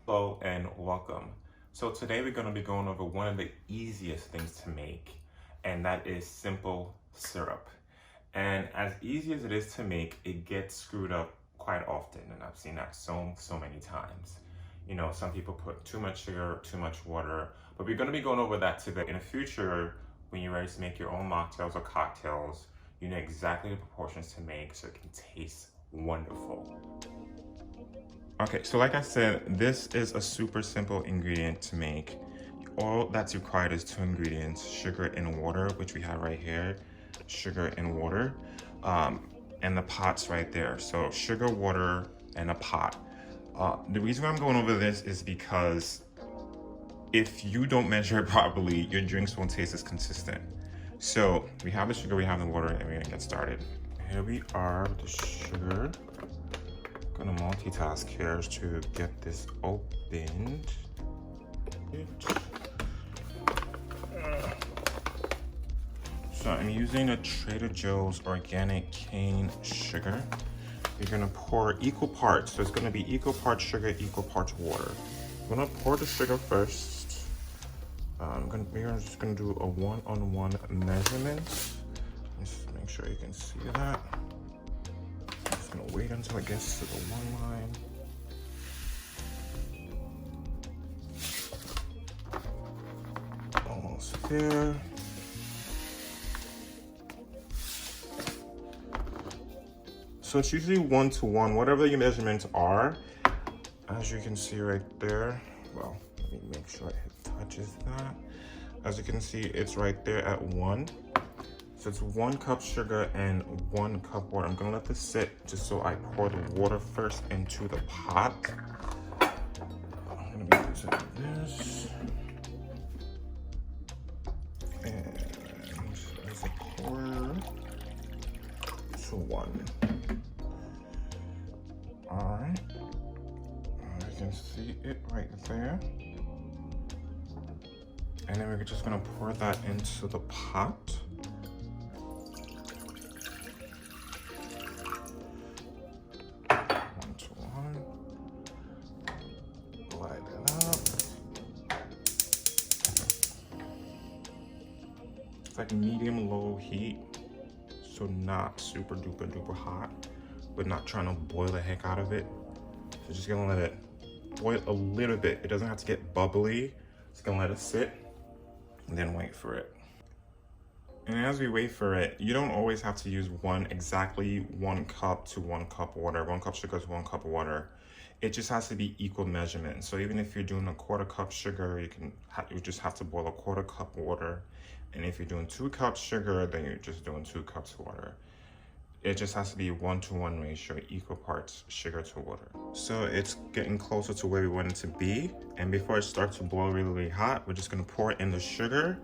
Hello and welcome. So today we're going to be going over one of the easiest things to make, and that is simple syrup. And as easy as it is to make, it gets screwed up quite often, and I've seen that so many times. You know, some people put too much sugar, too much water, but we're going to be going over that today. In the future, when you're ready to make your own mocktails or cocktails, you know exactly the proportions to make so it can taste wonderful. Okay, so like I said, this is a super simple ingredient to make. All that's required is two ingredients, sugar and water, which we have right here, sugar and water, and the pot's right there. So sugar, water, and a pot. The reason why I'm going over this is because if you don't measure it properly, your drinks won't taste as consistent. So we have the sugar, we have the water, and we're gonna get started. Here we are with the sugar. I'm gonna multitask here to get this opened. So I'm using a Trader Joe's organic cane sugar. You're gonna pour equal parts. So it's gonna be equal parts sugar, equal parts water. I'm gonna pour the sugar first. We're just gonna do a one-on-one measurement. Just make sure you can see that. Just gonna wait until it gets to the one line. Almost there. So it's usually 1-to-1, whatever your measurements are. As you can see right there, well, let me make sure it touches that. As you can see, it's right there at 1. So it's 1 cup sugar and 1 cup water. I'm gonna let this sit just so I pour the water first into the pot. I'm gonna be using this. And there's a pour to 1. Alright. You can see it right there. And then we're just gonna pour that into the pot. Light it up. It's like medium-low heat, so not super duper duper hot, but not trying to boil the heck out of it. So just gonna let it boil a little bit. It doesn't have to get bubbly. Just gonna let it sit and then wait for it. And as we wait for it, you don't always have to use exactly 1 cup to 1 cup water, 1 cup sugar to 1 cup water. It just has to be equal measurement. So even if you're doing a 1/4 cup sugar, you just have to boil a 1/4 cup water. And if you're doing 2 cups sugar, then you're just doing 2 cups water. It just has to be 1-to-1 ratio, equal parts sugar to water. So it's getting closer to where we want it to be. And before it starts to boil really hot, we're just gonna pour in the sugar.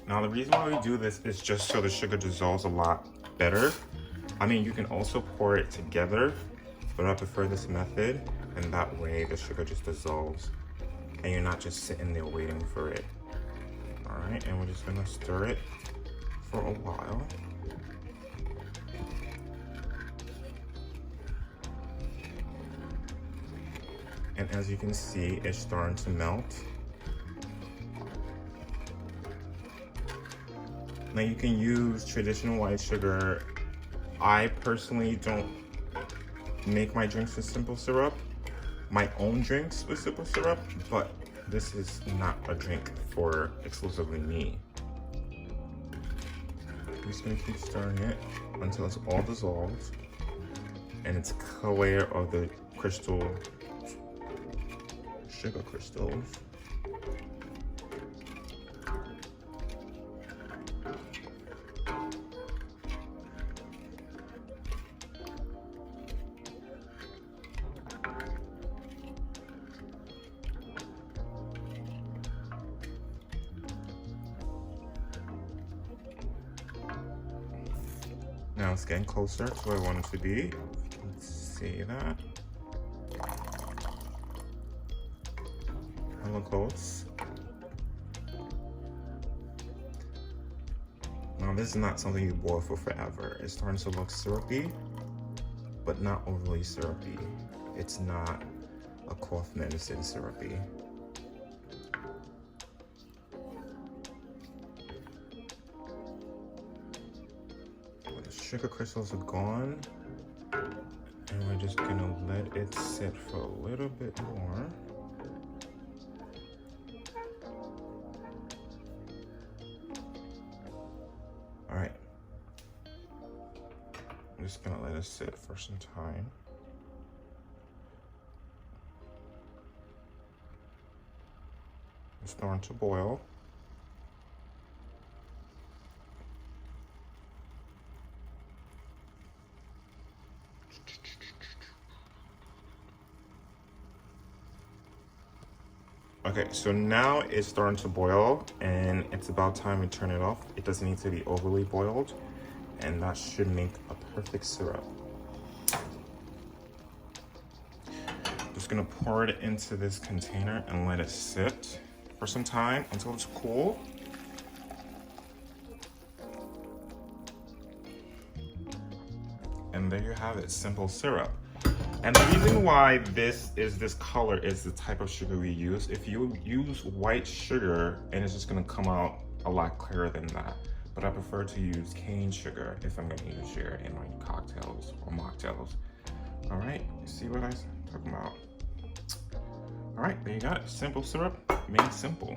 Now the reason why we do this is just so the sugar dissolves a lot better. I mean, you can also pour it together, but I prefer this method, and that way the sugar just dissolves and you're not just sitting there waiting for it. All right, and we're just gonna stir it for a while. And as you can see, it's starting to melt. Now you can use traditional white sugar. I personally don't make my drinks with simple syrup, my own drinks with simple syrup, but this is not a drink for exclusively me. I'm just gonna keep stirring it until it's all dissolved and it's clear of the sugar crystals. Now it's getting closer to where I want it to be. You can see that. Hella close. Now this is not something you boil for forever. It's starting to look syrupy, but not overly syrupy. It's not a cough medicine syrupy. The sugar crystals are gone, and we're just gonna let it sit for a little bit more. All right, I'm just gonna let it sit for some time. It's starting to boil. Okay, so now it's starting to boil, and it's about time to turn it off. It doesn't need to be overly boiled, and that should make a perfect syrup. Just gonna pour it into this container and let it sit for some time until it's cool. And there you have it, simple syrup. And the reason why this is this color is the type of sugar we use. If you use white sugar, and it's just gonna come out a lot clearer than that. But I prefer to use cane sugar if I'm gonna use sugar in my cocktails or mocktails. All right, you see what I'm talking about? All right, there you got it. Simple syrup, made simple.